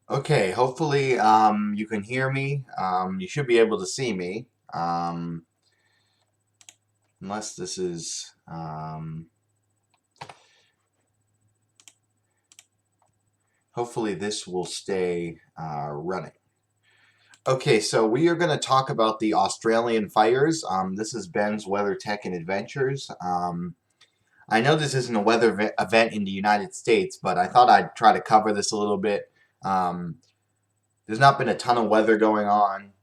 Okay, hopefully you can hear me. You should be able to see me. Unless this is hopefully this will stay running. Okay, so we are going to talk about the Australian fires. This is Ben's Weather Tech and Adventures. I know this isn't a weather event in the United States, but I thought I'd try to cover this a little bit. Um, there's not been a ton of weather going on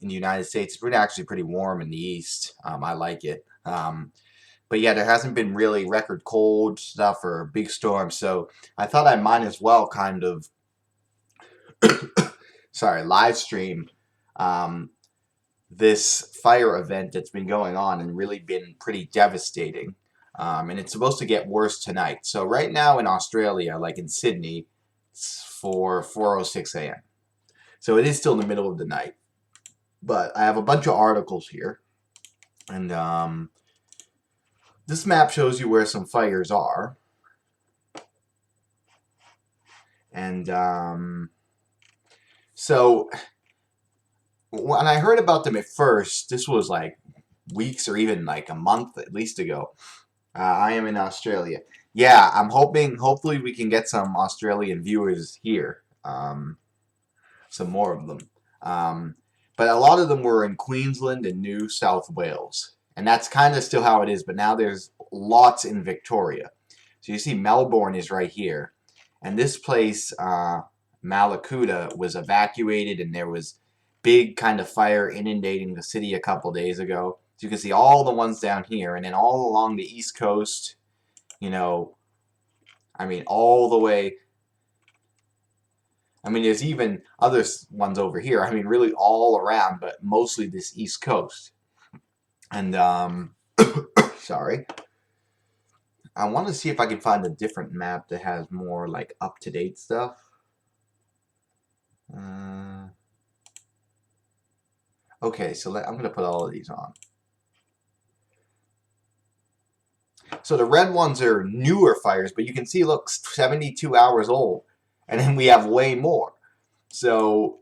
in the United States. It's actually pretty warm in the east. I like it. But yeah, there hasn't been really record cold stuff or big storms. So I thought I might as well kind of, live stream um, this fire event that's been going on and really been pretty devastating. And it's supposed to get worse tonight. So right now in Australia, like in Sydney, it's for 4:06 a.m. So it is still in the middle of the night. But I have a bunch of articles here, and this map shows you where some fires are. And so when I heard about them at first, this was like weeks or even like a month at least ago. I am in Australia. Yeah, I'm hopefully we can get some Australian viewers here. Some more of them. Um, but a lot of them were in Queensland and New South Wales. And that's kind of still how it is, but now there's lots in Victoria. So you see Melbourne is right here. And this place, Malakuta, was evacuated and there was big kind of fire inundating the city a couple days ago. So you can see all the ones down here, and then all along the East Coast, you know, I mean, all the way. I mean, there's even other ones over here. I mean, really all around, but mostly this East Coast. And, sorry. I want to see if I can find a different map that has more, like, up-to-date stuff. Okay, so I'm going to put all of these on. So the red ones are newer fires, but you can see, look, 72 hours old. And then we have way more. So,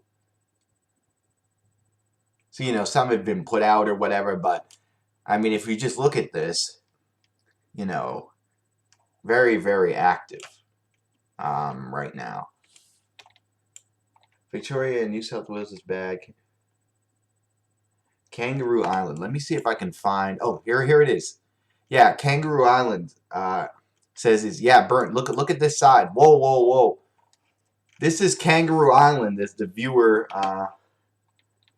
you know, some have been put out or whatever, but, I mean, if you just look at this, you know, very, very active right now. Victoria and New South Wales is bad. Kangaroo Island. Let me see if I can find. Oh, here it is. Yeah, Kangaroo Island says is yeah burnt. Look at this side. Whoa, whoa, whoa. This is Kangaroo Island, as the viewer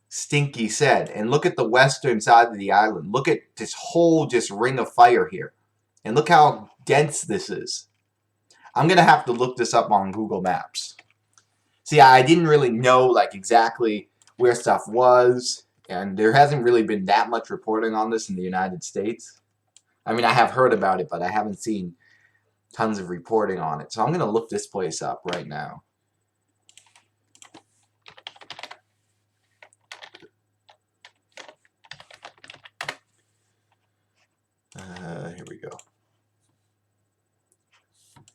Stinky said. And look at the western side of the island. Look at this whole just ring of fire here, and look how dense this is. I'm gonna have to look this up on Google Maps. See, I didn't really know like exactly where stuff was, and there hasn't really been that much reporting on this in the United States. I mean, I have heard about it, but I haven't seen tons of reporting on it. So I'm going to look this place up right now. Here we go.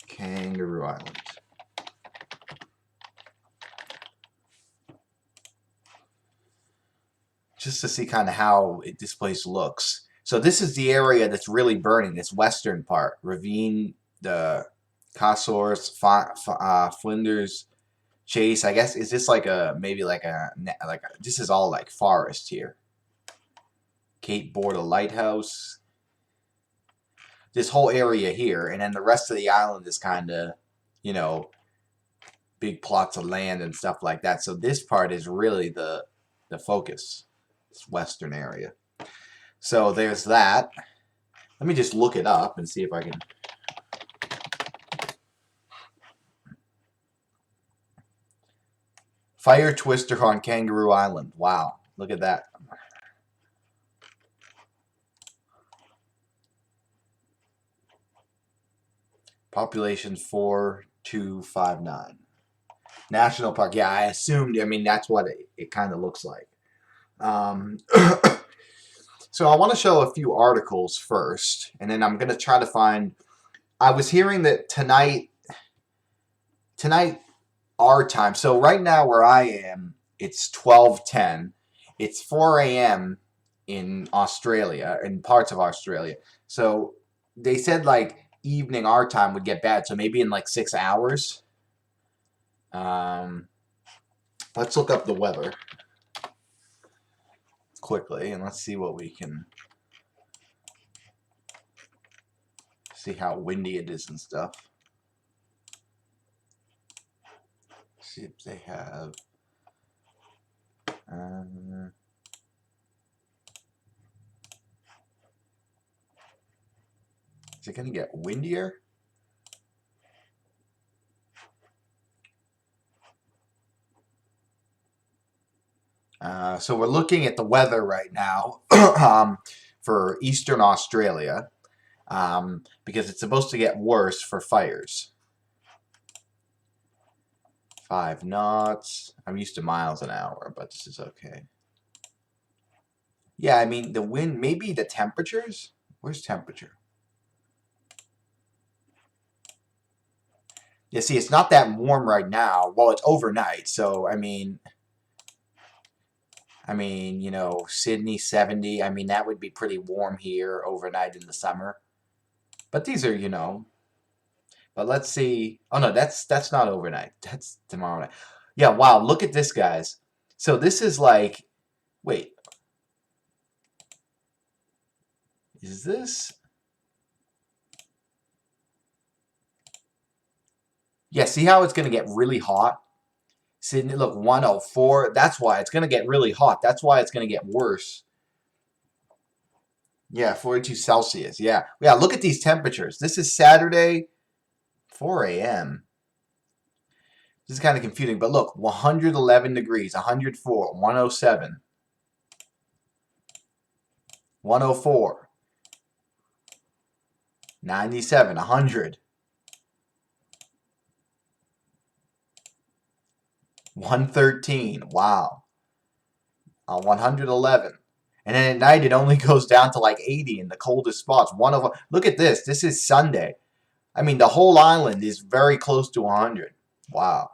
Kangaroo Island. Just to see kind of how this place looks. So this is the area that's really burning, this western part. Ravine, the Cassors, Flinders, Chase. I guess, is this like a, maybe like a, this is all like forest here. Cape Borda Lighthouse. This whole area here, and then the rest of the island is kind of, you know, big plots of land and stuff like that. So this part is really the focus, this western area. So there's that. Let me just look it up and see if I can. Fire twister on Kangaroo Island. Wow, look at that. Population 4259. National Park. Yeah, I assumed. I mean, that's what it kind of looks like. So I want to show a few articles first, and then I'm going to try to find. I was hearing that tonight, our time. So right now where I am, it's 12:10. It's 4 a.m. in Australia, in parts of Australia. So they said like evening our time would get bad. So maybe in like 6 hours. Um, let's look up the weather quickly and let's see what we can see how windy it is and stuff. See if they have. Is it going to get windier? So we're looking at the weather right now for Eastern Australia because it's supposed to get worse for fires. 5 knots. I'm used to miles an hour, but this is okay. Yeah, I mean, the wind, maybe the temperatures? Where's temperature? Yeah, see, it's not that warm right now. Well, it's overnight, so, I mean, you know, Sydney 70. I mean, that would be pretty warm here overnight in the summer. But these are, you know, but let's see. Oh no, that's not overnight. That's tomorrow night. Yeah, wow, look at this, guys. So this is like, wait, is this? Yeah, see how it's going to get really hot? Sydney, look, 104. That's why it's going to get really hot. That's why it's going to get worse. Yeah, 42 Celsius. Yeah. Yeah, look at these temperatures. This is Saturday, 4 a.m. This is kind of confusing, but look, 111 degrees, 104, 107, 104, 97, 100, 113. Wow. 111. And then at night it only goes down to like 80 in the coldest spots. Look at this. This is Sunday. I mean, the whole island is very close to 100. Wow.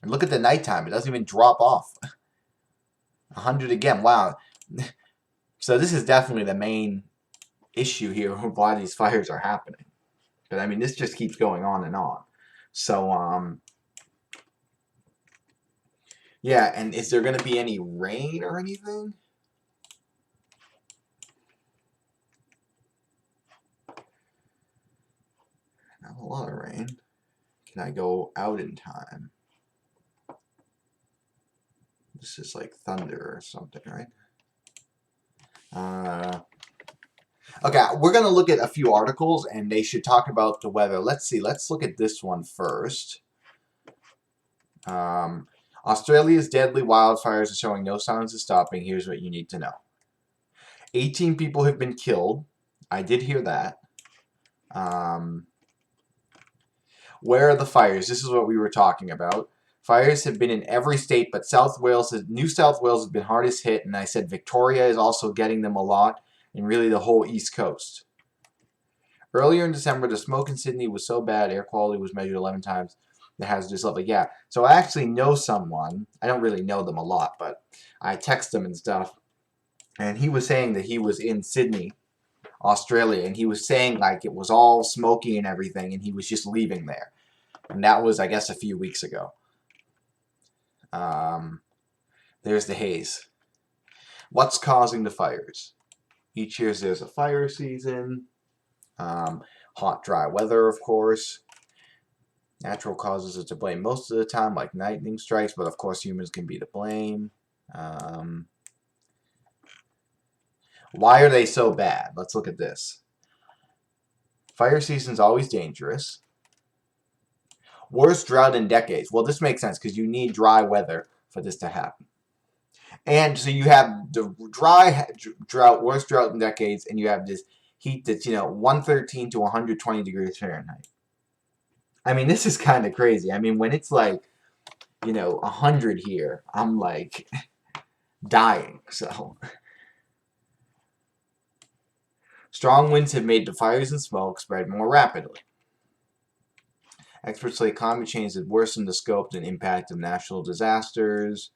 And look at the nighttime. It doesn't even drop off. 100 again. Wow. So this is definitely the main issue here of why these fires are happening. But I mean, this just keeps going on and on. So, yeah, and is there going to be any rain or anything? Not a lot of rain. Can I go out in time? This is like thunder or something, right? Okay, we're going to look at a few articles, and they should talk about the weather. Let's see. Let's look at this one first. Australia's deadly wildfires are showing no signs of stopping. Here's what you need to know. 18 people have been killed. I did hear that. Where are the fires? This is what we were talking about. Fires have been in every state, but New South Wales has been hardest hit, and I said Victoria is also getting them a lot, and really the whole East Coast. Earlier in December, the smoke in Sydney was so bad, air quality was measured 11 times the hazardous level. Yeah, so I actually know someone. I don't really know them a lot, but I text them and stuff, and he was saying that he was in Sydney, Australia, and he was saying like it was all smoky and everything, and he was just leaving there. And that was, I guess, a few weeks ago. There's the haze. What's causing the fires? Each year there's a fire season. Hot, dry weather, of course. Natural causes are to blame most of the time, like lightning strikes, but of course humans can be to blame. Why are they so bad? Let's look at this. Fire season's always dangerous. Worst drought in decades. Well, this makes sense because you need dry weather for this to happen. And so you have the drought, worst drought in decades, and you have this heat that's, 113 to 120 degrees Fahrenheit. I mean, this is kind of crazy. I mean, when it's like, 100 here, I'm like dying. So Strong winds have made the fires and smoke spread more rapidly. Experts say climate change has worsened the scope and impact of natural disasters,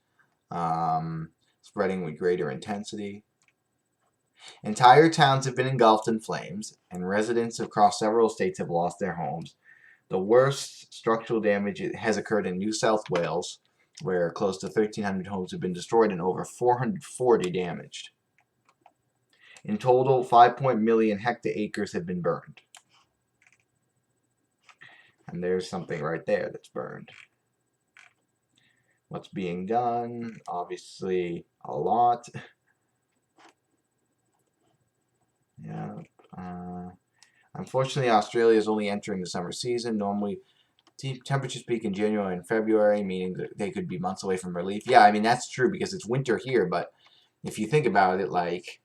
spreading with greater intensity. Entire towns have been engulfed in flames, and residents across several states have lost their homes. The worst structural damage has occurred in New South Wales, where close to 1,300 homes have been destroyed and over 440 damaged. In total, 5 million hectares have been burned. And there's something right there that's burned. What's being done? Obviously, a lot. Yeah. Unfortunately, Australia is only entering the summer season. Normally, temperatures peak in January and February, meaning that they could be months away from relief. Yeah, I mean, that's true because it's winter here, but if you think about it, like,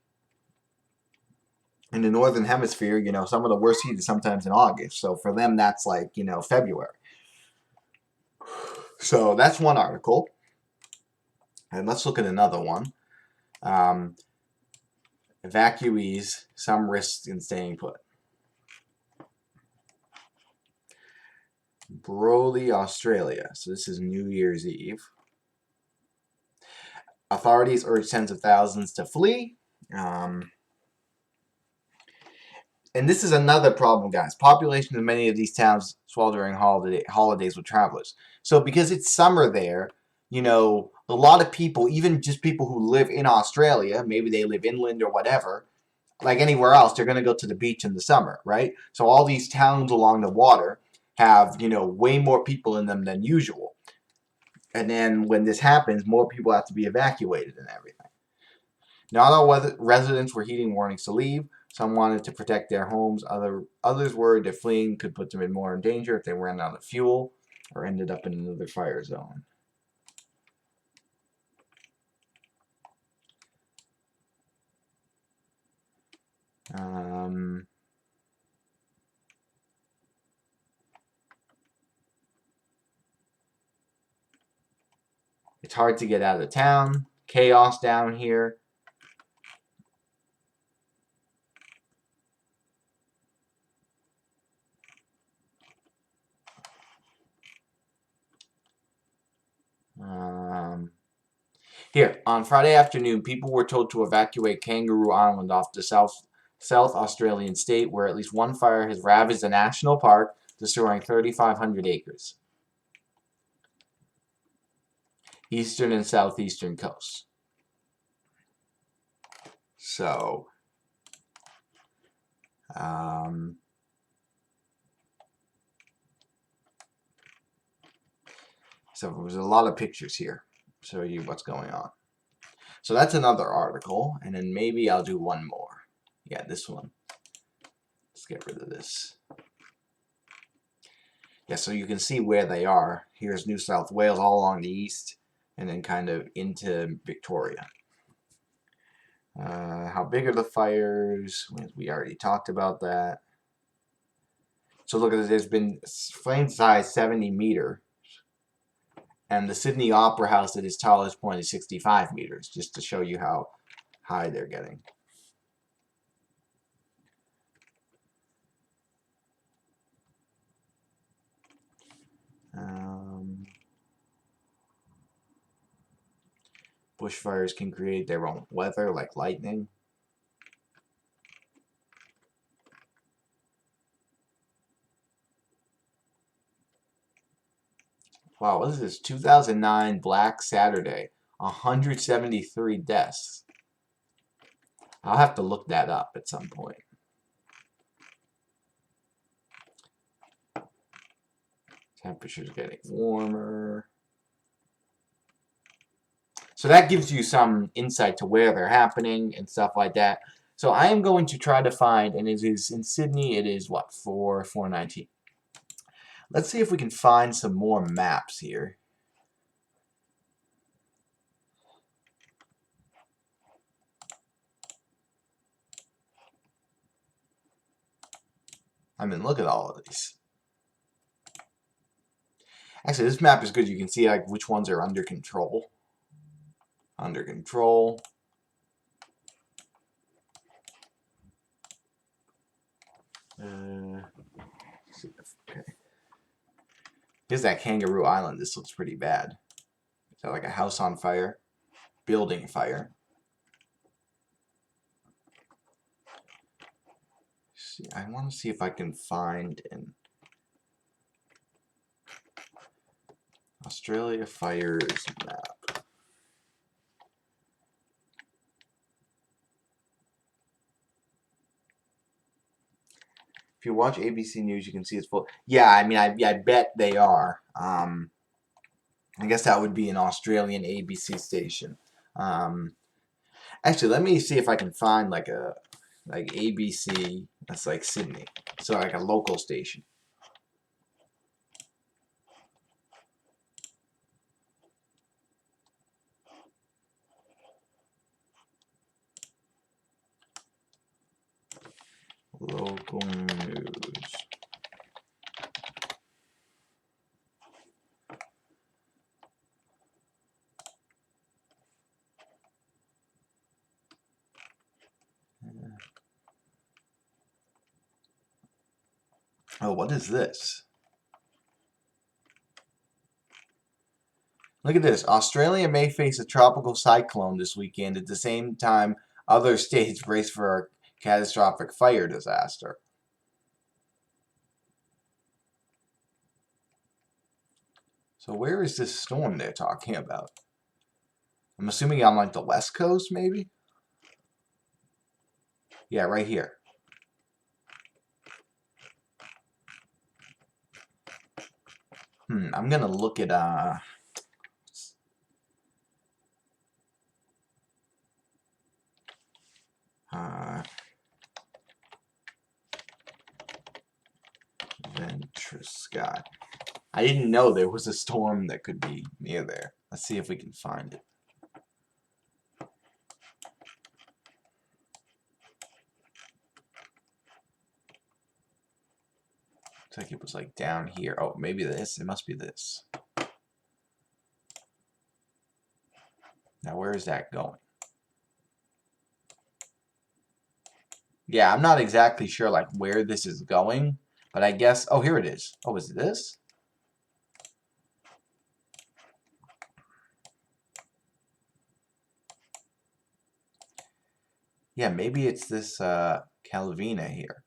in the northern hemisphere, you know, some of the worst heat is sometimes in August. So for them, that's like, you know, February. So that's one article. And let's look at another one. Evacuees, some risks in staying put. Broly, Australia. So this is New Year's Eve. Authorities urge tens of thousands to flee. And this is another problem, guys. Population in many of these towns swell during holidays with travelers. So because it's summer there, you know, a lot of people, even just people who live in Australia, maybe they live inland or whatever, like anywhere else, they're going to go to the beach in the summer, right? So all these towns along the water have, you know, way more people in them than usual. And then when this happens, more people have to be evacuated and everything. Not all residents were heeding warnings to leave. Some wanted to protect their homes. Others worried that fleeing could put them in more danger if they ran out of fuel or ended up in another fire zone. It's hard to get out of town. Chaos down here. Here, on Friday afternoon, people were told to evacuate Kangaroo Island off the South Australian state, where at least one fire has ravaged the national park, destroying 3,500 acres. Eastern and southeastern coasts. So, so there's a lot of pictures here. Show you what's going on. So that's another article, and then maybe I'll do one more. Yeah, this one. Let's get rid of this. Yeah, so you can see where they are. Here's New South Wales all along the east, and then kind of into Victoria. How big are the fires? We already talked about that. So look at this. There's been flame size 70 meter. And the Sydney Opera House at its tallest point is 65 meters, just to show you how high they're getting. Bushfires can create their own weather, like lightning. Wow, what is this? 2009 Black Saturday. 173 deaths. I'll have to look that up at some point. Temperature's getting warmer. So that gives you some insight to where they're happening and stuff like that. So I am going to try to find, and it is in Sydney, it is what, 419. Let's see if we can find some more maps here. I mean, look at all of these. Actually, this map is good. You can see like which ones are under control. Under control. Okay. Here's that Kangaroo Island. This looks pretty bad. Is that like a house on fire? Building fire. See, I want to see if I can find an Australia fires map. If you watch ABC News, you can see it's full. Yeah, I mean, I bet they are. I guess that would be an Australian ABC station. Actually, let me see if I can find like ABC. That's like Sydney, so like a local station. Local news. Oh, what is this? Look at this. Australia may face a tropical cyclone this weekend. At the same time, other states brace for a catastrophic fire disaster. So where is this storm they're talking about? I'm assuming on like the west coast, maybe? Yeah, right here. I'm gonna look at Ventrasky. I didn't know there was a storm that could be near there. Let's see if we can find it. Looks like it was like down here. Oh, maybe this. It must be this. Now, where is that going? Yeah, I'm not exactly sure like where this is going, but I guess. Oh, here it is. Oh, is it this? Yeah, maybe it's this Calvina here.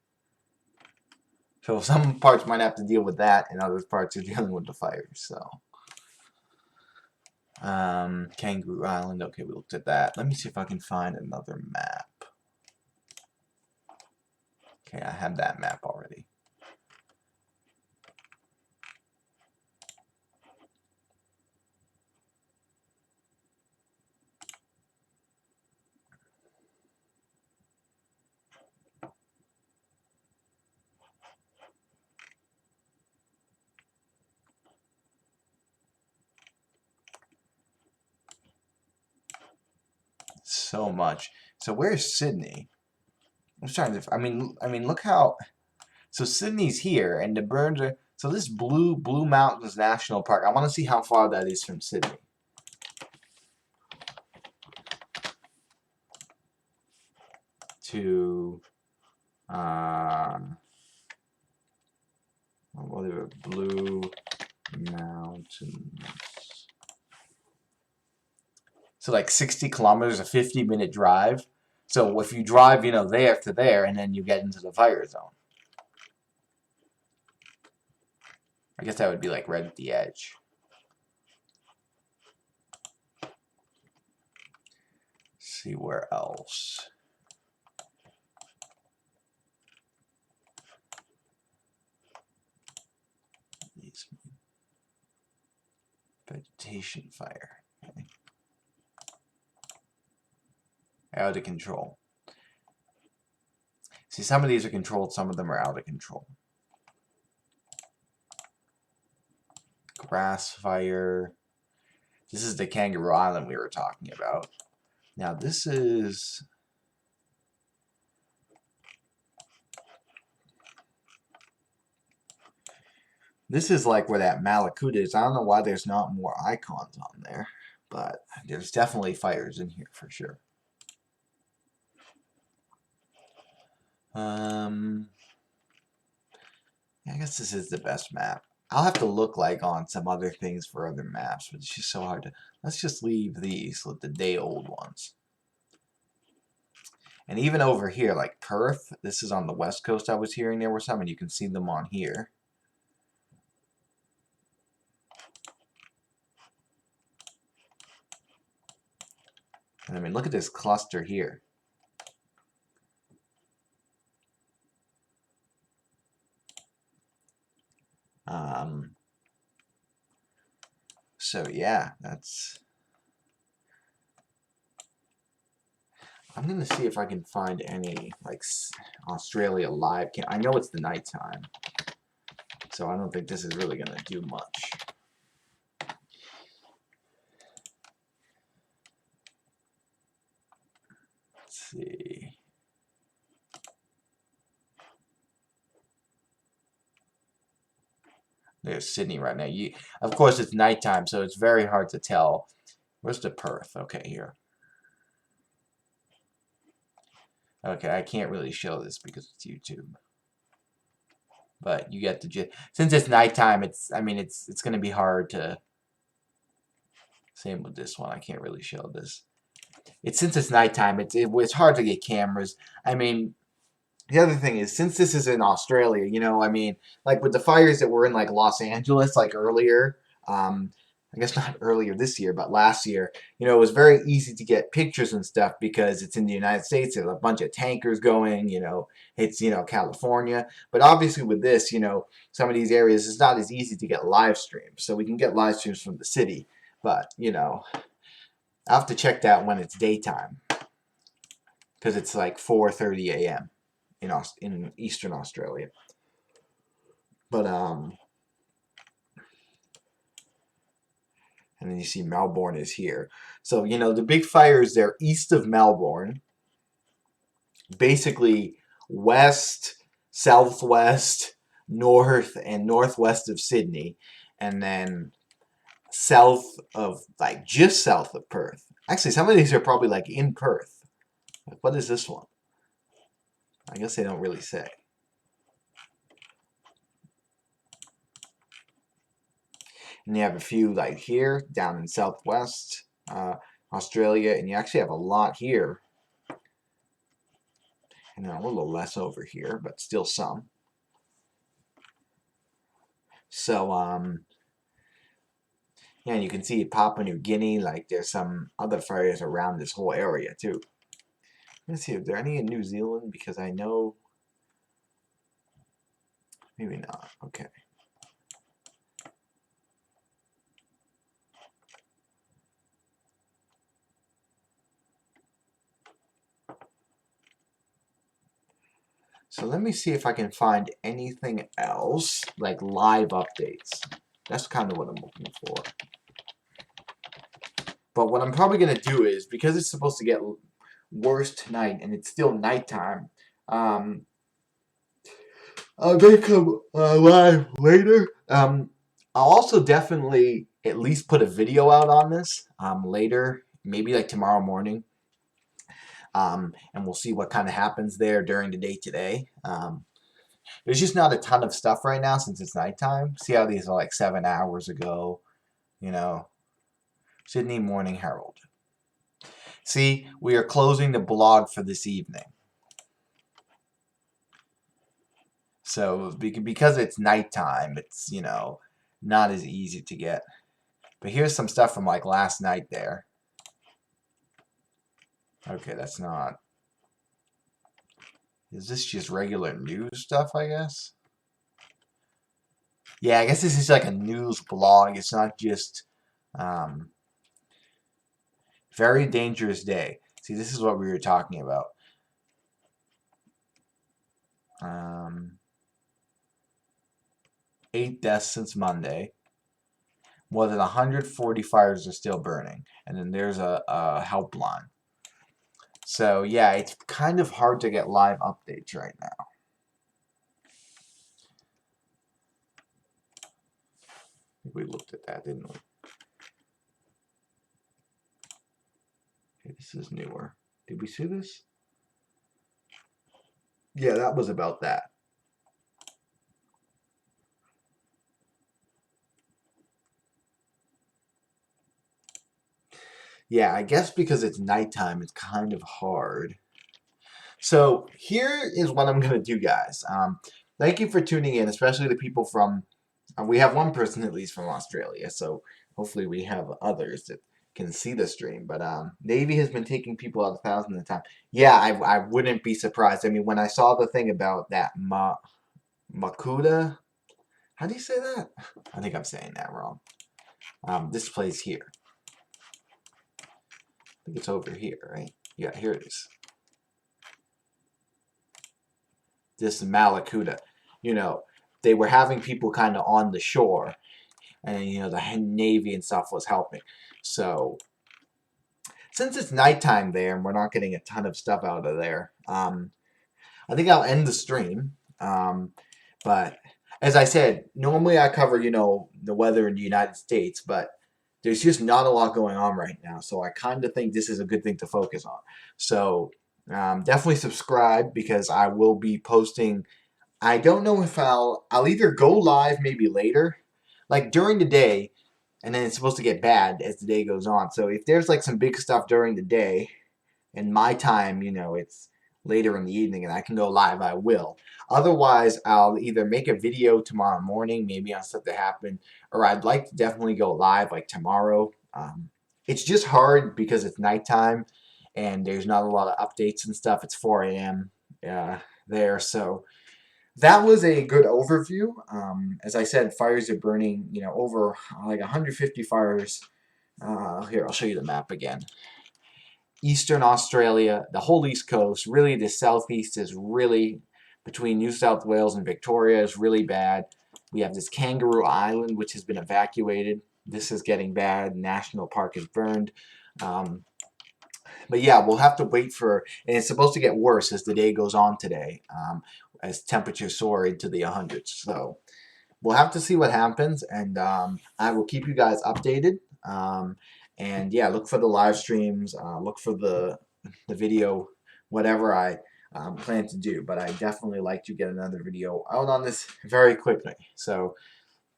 So some parts might have to deal with that, and other parts are dealing with the fires. So, Kangaroo Island. Okay, we looked at that. Let me see if I can find another map. Okay, I have that map already. So much. So where's Sydney? I'm trying to. I mean, look how. So Sydney's here, and the birds are. So this Blue Mountains National Park. I want to see how far that is from Sydney. To whatever, Blue Mountains. So like 60 kilometers, a 50-minute drive. So if you drive, there to there, and then you get into the fire zone. I guess that would be like right at the edge. Let's see where else. Vegetation fire. Okay. Out of control. See, some of these are controlled, some of them are out of control. Grass fire. This is the Kangaroo Island we were talking about. Now this is... This is like where that Malakuta is. I don't know why there's not more icons on there, but there's definitely fires in here for sure. Yeah, I guess this is the best map. I'll have to look like on some other things for other maps, but it's just so hard to. Let's just leave these, the day old ones. And even over here, like Perth, this is on the west coast. I was hearing there were some, and you can see them on here. And I mean, look at this cluster here. So yeah, that's. I'm gonna see if I can find any like Australia live cam. I know it's the nighttime, so I don't think this is really gonna do much. Let's see. There's Sydney right now. Of course, it's nighttime, so it's very hard to tell. Where's the Perth? Okay, here. Okay, I can't really show this because it's YouTube. But you get the since it's nighttime, I mean it's gonna be hard to. Same with this one. I can't really show this. Since it's nighttime, it's hard to get cameras. I mean, the other thing is, since this is in Australia, you know, I mean, like with the fires that were in like Los Angeles, like earlier, I guess not earlier this year, but last year, you know, it was very easy to get pictures and stuff because it's in the United States. There's a bunch of tankers going, you know, it's, you know, California. But obviously with this, you know, some of these areas, it's not as easy to get live streams. So we can get live streams from the city, but, you know, I'll have to check that when it's daytime because it's like 4:30 a.m. in Eastern Australia. But and then you see Melbourne is here. So, you know, the big fires there east of Melbourne, basically west, southwest, north, and northwest of Sydney, and then south of, like, just south of Perth. Actually, some of these are probably, like, in Perth. Like, what is this one? I guess they don't really say. And you have a few, like, here, down in southwest Australia, and you actually have a lot here. And a little less over here, but still some. So, yeah, and you can see Papua New Guinea, like there's some other fires around this whole area too. Let's see, are there any in New Zealand? Because I know, maybe not. Okay. So let me see if I can find anything else, like live updates. That's kind of what I'm looking for. But what I'm probably going to do is, because it's supposed to get worse tonight and it's still nighttime, I'll make them live later. I'll also definitely at least put a video out on this later, maybe like tomorrow morning. And we'll see what kind of happens there during the day today. There's just not a ton of stuff right now since it's nighttime. See how these are like 7 hours ago, you know. Sydney Morning Herald. See, we are closing the blog for this evening. So because it's nighttime, it's, you know, not as easy to get. But here's some stuff from like last night there. Okay, that's not. Is this just regular news stuff, I guess? Yeah, I guess this is like a news blog. It's not just very dangerous day. See, this is what we were talking about. 8 deaths since Monday. More than 140 fires are still burning. And then there's a helpline. So, yeah, it's kind of hard to get live updates right now. I think we looked at that, didn't we? Okay, this is newer. Did we see this? Yeah, that was about that. Yeah, I guess because it's nighttime, it's kind of hard. So here is what I'm gonna do, guys. Thank you for tuning in, especially the people from. We have one person at least from Australia, so hopefully we have others that can see the stream. But Navy has been taking people out 1,000 at a time. Yeah, I wouldn't be surprised. I mean, when I saw the thing about that Makuta, how do you say that? I think I'm saying that wrong. This place here. I think it's over here, right? Yeah, here it is. This Malakuta. You know, they were having people kind of on the shore, and you know the Navy and stuff was helping. So since it's nighttime there and we're not getting a ton of stuff out of there, I think I'll end the stream. But as I said, normally I cover, you know, the weather in the United States, but there's just not a lot going on right now. So I kind of think this is a good thing to focus on. So definitely subscribe because I will be posting. I don't know if I'll either go live maybe later, like during the day, and then it's supposed to get bad as the day goes on. So if there's like some big stuff during the day, and my time, you know, it's later in the evening and I can go live, I will. Otherwise, I'll either make a video tomorrow morning, maybe on stuff that happened, or I'd like to definitely go live like tomorrow. It's just hard because it's nighttime and there's not a lot of updates and stuff. It's 4 a.m. There, so that was a good overview. As I said, fires are burning, you know, over like 150 fires. Here, I'll show you the map again. Eastern Australia, the whole East Coast, really the Southeast is really, between New South Wales and Victoria, is really bad. We have this Kangaroo Island, which has been evacuated. This is getting bad. National Park is burned. But yeah, we'll have to wait for, and it's supposed to get worse as the day goes on today, as temperatures soar into the 100s. So we'll have to see what happens, and I will keep you guys updated. And yeah, look for the live streams, look for the video, whatever I plan to do. But I definitely like to get another video out on this very quickly. So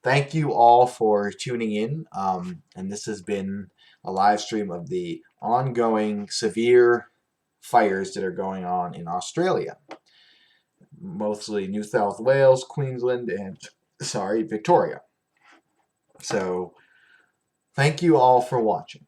thank you all for tuning in. And this has been a live stream of the ongoing severe fires that are going on in Australia. Mostly New South Wales, Queensland, and Victoria. So thank you all for watching.